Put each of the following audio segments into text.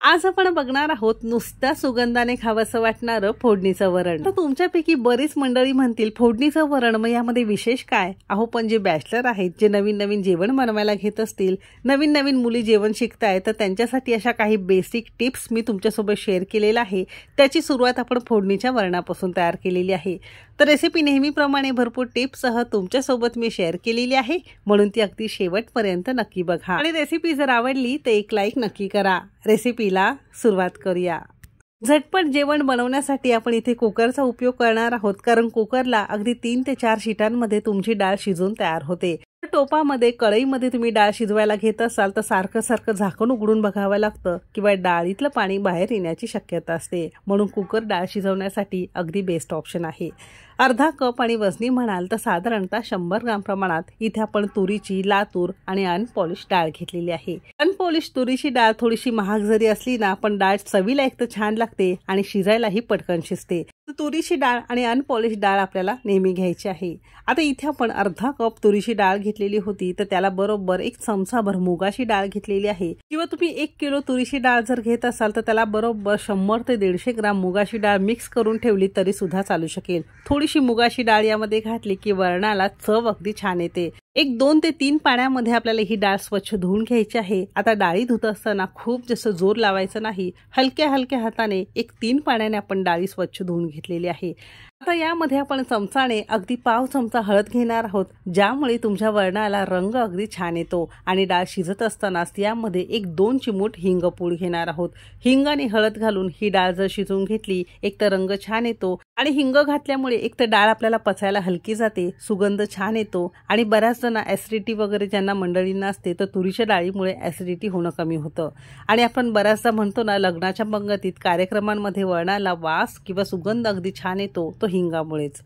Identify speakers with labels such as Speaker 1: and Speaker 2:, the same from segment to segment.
Speaker 1: आज आपण बघणार आहोत नुसत्या सुगंधाने खावंसं वाटणारं फोडणीचं वरण। तर तुमच्यापैकी बरीच मंडळी म्हणतील फोडणीचं वरण मग यामध्ये विशेष काय? अहो पण जे बॅचलर आहेत, जे नवीन नवीन जेवण बनवायला घेत असतील, नवीन नवीन मुली जेवण शिकताय, तर त्यांच्यासाठी अशा काही बेसिक टिप्स मी तुमच्यासोबत शेअर केलेला आहे। त्याची सुरुवात आपण फोडणीच्या वरणापासून तयार केलेली आहे। तर रेसिपी नेहमीप्रमाणे भरपूर टिप्ससह तुमच्यासोबत मी शेअर केलेली आहे, म्हणून ती अगदी शेवटपर्यंत नक्की बघा। आणि रेसिपी जर आवडली तर एक लाईक नक्की करा। रेसिपीला सुरुवात करूया। झटपट जेवण बनवण्यासाठी आपण इथे कुकरचा उपयोग करणार आहोत, कारण कुकरला अगदी 3 ते 4 शिटांमध्ये तुमची डाळ शिजून तयार होते। टोपामध्ये कढईमध्ये तुम्ही डाळ शिजवायला घेत असाल तर सारखं सारखं झाकण उघडून बघावं लागतं किंवा डाळीतलं पाणी बाहेर येण्याची शक्यता असते, म्हणून कुकर डाळ शिजवण्यासाठी अगदी बेस्ट ऑप्शन आहे। अर्धा कप आणि वजनी म्हणाल तर साधारणतः 100 ग्राम प्रमाणात इथे आपण तुरीची लातूर आणि अनपॉलिश डाळ घेतलेली आहे। अनपॉलिश तुरीची डाळ थोडीशी महाग जरी असली ना, पण डाळ चवीला एक तर छान लागते आणि शिजायलाही पटकन शिजते। तुरीची डाळ आणि अनपॉलिश डाळ आपल्याला नेहमी घ्यायची आहे। आता इथे आपण अर्धा कप तुरीची डाळ घेतलेली होती, तर त्याला बरोबर 1 चमचाभर मुगाची डाळ घेतलेली आहे, किंवा तुम्ही 1 किलो तुरीची डाळ जर घेत असाल तर त्याला बरोबर 100 ते 150 ग्राम मुगाची डाळ मिक्स करून ठेवली तरी सुद्धा चालू शकेल। थोडीशी मुगाची डाळ यामध्ये घातली की वरणाला चव अगदी छान येते। 2 ते 3 पाण्यामध्ये आपल्याला ही डाळ स्वच्छ धुवून घ्यायची आहे। आता डाळी धुत असताना खूप जास्त जोर लावायचं नाही, हलक्या हलक्या हाताने 3 पाण्याने आपण डाळी स्वच्छ धुवून घेतलेली आहे। आता यामध्ये आपण चमचाने अगदी पाव चमचा हळद घेणार आहोत, ज्यामुळे तुमच्या वरणाला रंग अगदी छान येतो। आणि डाळ शिजत असतानाच यामध्ये 1-2 चिमूट हिंग पूड घेणार आहोत। हिंग आणि हळद घालून ही डाळ जर शिजवून घेतली, एक तर रंग छान येतो आणि हिंग घातल्यामुळे एक तर डाळ आपल्याला पचायला हलकी जाते, सुगंध छान येतो। आणि बऱ्याच जण ऍसिडिटी वगैरे ज्यांना मंडळींना असते तर तुरीच्या डाळीमुळे ऍसिडिटी होणं कमी होतं। आणि आपण बऱ्याचदा म्हणतो ना, लग्नाच्या पंगतीत कार्यक्रमांमध्ये वरणाला वास किंवा सुगंध अगदी छान येतो तो हिंगामुळेच।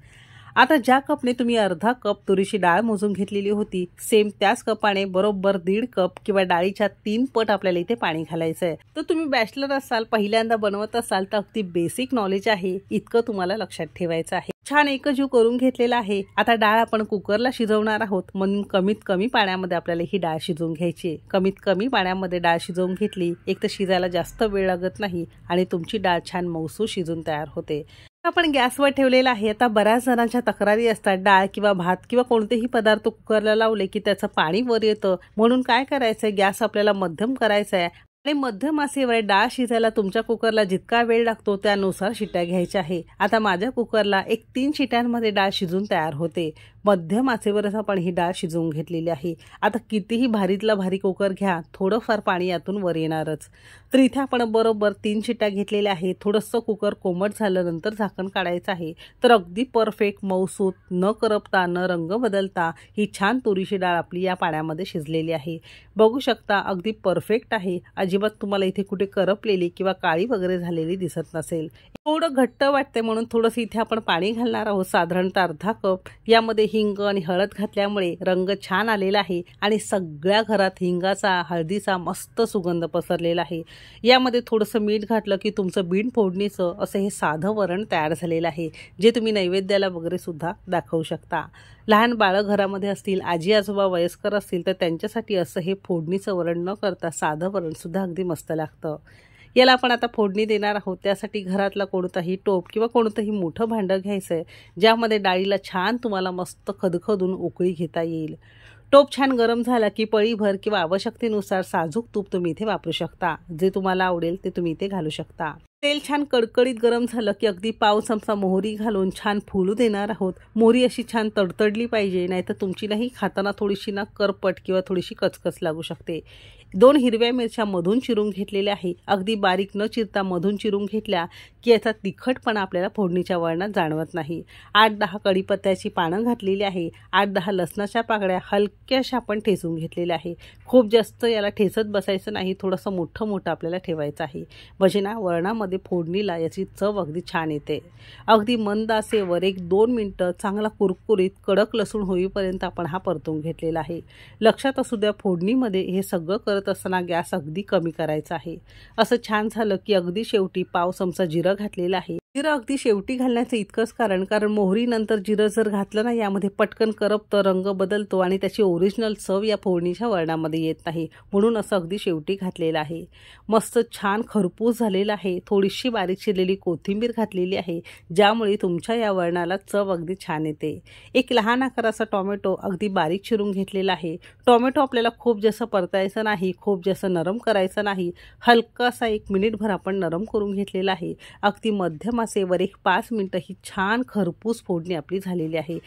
Speaker 1: आता ज्या कपने तुम्ही अर्धा कप तुरीची डाळ मोजून घेतलेली होती, सेम त्याच कपाने बरोबर 1.5 कप किंवा डाळीच्या 3 पट आपल्याला इथे पाणी घालायचं आहे। तर तुम्ही बॅचलर असाल, पहिल्यांदा बनवत असाल तर अगदी बेसिक नॉलेज आहे, इतकं तुम्हाला लक्षात ठेवायचं आहे। छान एकजीव करून घेतलेला आहे। आता डाळ आपण कुकरला शिजवणार आहोत, म्हणून कमीत कमी पाण्यामध्ये आपल्याला ही डाळ शिजवून घ्यायची। कमीत कमी पाण्यामध्ये डाळ शिजवून घेतली, एक तर शिजायला जास्त वेळ लागत नाही आणि तुमची डाळ छान मऊसूत शिजून तयार होते। आपण गॅसवर ठेवलेला आहे। आता बऱ्याच जणांच्या तक्रारी असतात, डाळ किंवा भात किंवा कोणतेही पदार्थ कुकरला लावले की त्याचं पाणी वर येतं, म्हणून काय करायचंय, गॅस आपल्याला मध्यम करायचा आहे आणि मध्यम आचेवर डाळ शिजायला तुमच्या कुकरला जितका वेळ लागतो त्यानुसार शिट्या घ्यायच्या आहे। आता माझ्या कुकरला 3 शिट्यांमध्ये डाळ शिजून तयार होते। मध्यम आचेवरच आपण ही डाळ शिजवून घेतलेली आहे। आता कितीही भारीतला भारी कुकर घ्या, थोडंफार पाणी यातून वर येणारच। तर इथे आपण बरोबर 3 शिट्या घेतलेल्या आहे। थोडंसं कुकर कोमट झाल्यानंतर झाकण काढायचं आहे। तर अगदी परफेक्ट मऊसूत, न करपता न रंग बदलता ही छान तुरीची डाळ आपली या पाण्यामध्ये शिजलेली आहे। बघू शकता अगदी परफेक्ट आहे, अजिबात तुम्हाला इथे कुठे करपलेली किंवा काळी वगैरे झालेली दिसत नसेल। थोडं घट्ट वाटते म्हणून थोडंसं इथे आपण पाणी घालणार आहोत, साधारणतः अर्धा कप। यामध्ये हिंग आणि हळद घातल्यामुळे रंग छान आलेला आहे आणि सगळ्या घरात हिंगाचा, हळदीचा मस्त सुगंध पसरलेला आहे। यामध्ये थोडंसं मीठ घातलं की तुमचं बिन फोडणीचं असं हे साधं वरण तयार झालेलं आहे, जे तुम्ही नैवेद्याला वगैरे सुद्धा दाखवू शकता। लहान बाळं घरामध्ये असतील, आजी आजोबा वयस्कर असतील तर त्यांच्यासाठी असं हे फोडणीचं वरण न करता साधं वरण सुद्धा अगदी मस्त लागतं। याला आपण आता फोडणी देणार आहोत। त्यासाठी घरातला कोणताही टोप किंवा कोणतंही मोठं भांडं घ्यायचं आहे, ज्यामध्ये डाळीला छान तुम्हाला मस्त खदखदून उकळी घेता येईल। टोप छान गरम झाला की पळीभर किंवा आवश्यकतेनुसार साजूक तूप तुम्ही इथे वापरू शकता, जे तुम्हाला आवडेल ते तुम्ही इथे घालू शकता। तेल छान कडकडीत गरम झालं की अगदी पाव चमचा मोहरी घालून छान फुलू देणार आहोत। मोहरी अशी छान तडतडली पाहिजे, नाहीतर तुमची नाही खाताना थोडीशी ना करपट किंवा थोडीशी कचकच लागू शकते। 2 हिरव्या मिरच्या मधून चिरून घेतलेल्या आहे, अगदी बारीक न चिरता मधून चिरून घेतल्या की याचा तिखटपणा आपल्याला फोडणीच्या वरणात जाणवत नाही। 8-10 कढीपत्त्याची पानं घातलेली आहे, 8-10 लसणाच्या पाकळ्या हलक्याशा आपण ठेचून घेतलेल्या आहे। खूप जास्त याला ठेचत बसायचं नाही, थोडंसं मोठं मोठं आपल्याला ठेवायचं आहे, म्हणजे ना वरणामध्ये फोडणीला याची चव अगदी छान येते। अगदी मंद आचेवर 1-2 मिनिटं चांगला कुरकुरीत कडक लसूण होईपर्यंत आपण हा परतून घेतलेला आहे। लक्षात असू द्या, फोडणीमध्ये हे सगळं करत असताना गॅस अगदी कमी करायचा आहे। असं छान झालं की अगदी शेवटी पाव चमचा जिरं घातलेलं आहे, जिरं अगदी शेवटी घालण्याचं इतकंच कारण मोहरीनंतर जिरं जर घातलं ना यामध्ये पटकन करपतं, रंग बदलतो आणि त्याची ओरिजिनल चव या फोडणीच्या वरणामध्ये येत नाही, म्हणून असं अगदी शेवटी घातलेलं आहे. मस्त छान खरपूस झालेलं आहे. थोडीशी बारीक चिरलेली कोथिंबीर घातलेली आहे, ज्यामुळे तुमच्या या वरणाला चव अगदी छान येते. एक लहान आकाराचा टोमॅटो अगदी बारीक चिरून घेतलेला आहे. टोमॅटो आपल्याला खूप जास्त परतायचं नाही, खूप जास्त नरम करायचं नाही, हलकासा 1 मिनिटभर आपण नरम करून घेतलेला आहे. अगदी मध्यम आचेवर 5 मिनिटं ही छान खरपूस फोडणी आपली झालेली आहे.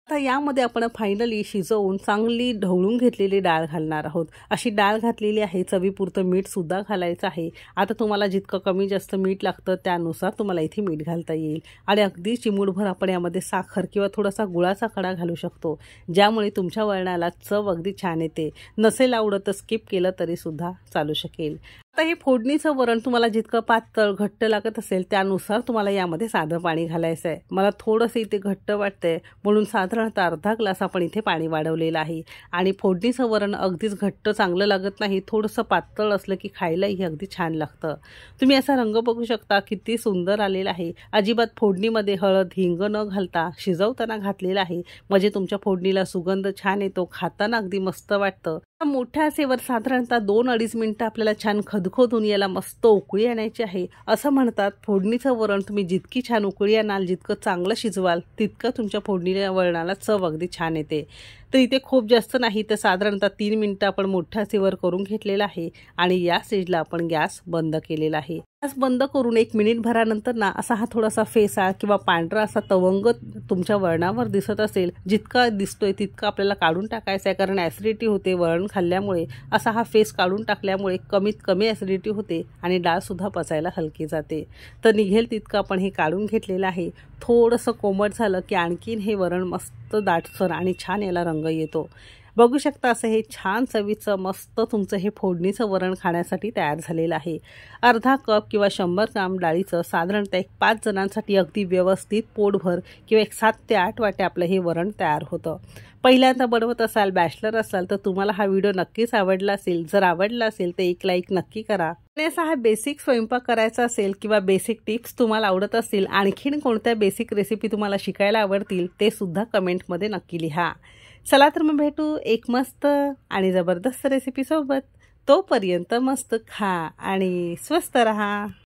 Speaker 1: आता यामध्ये आपण फायनली शिजवून चांगली ढवळून घेतलेली डाळ घालणार आहोत. अशी डाळ घातलेली आहे. चवीपुरतं मीठसुद्धा घालायचं आहे. आता तुम्हाला जितकं कमी जास्त मीठ लागतं त्यानुसार तुम्हाला इथे मीठ घालता येईल. आणि अगदी चिमूटभर आपण यामध्ये साखर किंवा थोडासा गुळाचा खडा घालू शकतो, ज्यामुळे तुमच्या वरणाला चव अगदी छान येते. नसेल आवडत तर स्किप केलं तरीसुद्धा चालू शकेल. आता हे फोडणीचं वरण तुम्हाला जितकं पातळ घट्ट लागत असेल त्यानुसार तुम्हाला यामध्ये साधं पाणी घालायचं आहे. मला थोडंसं इथे घट्ट वाटतंय, म्हणून साधारणतः अर्धा ग्लास आपण इथे पाणी वाढवलेलं आहे. आणि फोडणीचं वरण अगदीच घट्ट चांगलं लागत नाही, थोडंसं पातळ असलं की खायलाही अगदी छान लागतं. तुम्ही असा रंग बघू शकता, किती सुंदर आलेला आहे. अजिबात फोडणीमध्ये हळद हिंग न घालता शिजवताना घातलेलं आहे, म्हणजे तुमच्या फोडणीला सुगंध छान येतो, खाताना अगदी मस्त वाटतं. मोठ्या आचेवर साधारणतः 2-2.5 मिनिटं आपल्याला छान खदखदून याला मस्त उकळी आणायची आहे. असं म्हणतात, फोडणीचं वरण तुम्ही जितकी छान उकळी आणाल, जितकं चांगलं शिजवाल, तितकं तुमच्या फोडणीच्या वरणाला चव अगदी छान येते. तर इथे खूप जास्त नाही तर साधारणतः 3 मिनिटं आपण मोठ्या आचेवर करून घेतलेलं आहे. आणि या स्टेजला आपण गॅस बंद केलेला आहे. गॅस बंद करून 1 मिनिटभरानंतर ना असा हा थोडासा फेसा किंवा पांढरा असा तवंग तुमच्या वरणावर दिसत असेल, जितका दिसतोय तितका आपल्याला काढून टाकायचा आहे, कारण ॲसिडिटी होते वरण खाल्ल्यामुळे. असा हा फेस काढून टाकल्यामुळे कमीत कमी ॲसिडिटी होते आणि डाळसुद्धा पचायला हलकी जाते. तर निघेल तितकं आपण हे काढून घेतलेलं आहे. थोडंसं कोमट झालं की आणखीन हे वरण मस्त दाटसर आणि छान याला रंग येतो. बघू शकता असं हे छान चवीचं मस्त तुमचं हे फोडणीचं वरण खाण्यासाठी तयार झालेलं आहे. अर्धा कप किंवा 100 ग्राम डाळीचं साधारणतः 5 जणांसाठी अगदी व्यवस्थित पोटभर किंवा 7 ते 8 वाट्या आपलं हे वरण तयार होतं. पहिल्यांदा बनवत असाल, बॅचलर असाल तर तुम्हाला हा व्हिडिओ नक्कीच आवडला असेल. जर आवडला असेल तर एक लाईक नक्की करा. आणि असा हा बेसिक स्वयंपाक करायचा असेल किंवा बेसिक टिप्स तुम्हाला आवडत असतील, आणखीन कोणत्या बेसिक रेसिपी तुम्हाला शिकायला आवडतील ते सुद्धा कमेंटमध्ये नक्की लिहा. चला तर मग भेटू एक मस्त आणि जबरदस्त रेसिपी सोबत. तोपर्यंत मस्त खा आणि स्वस्त रहा.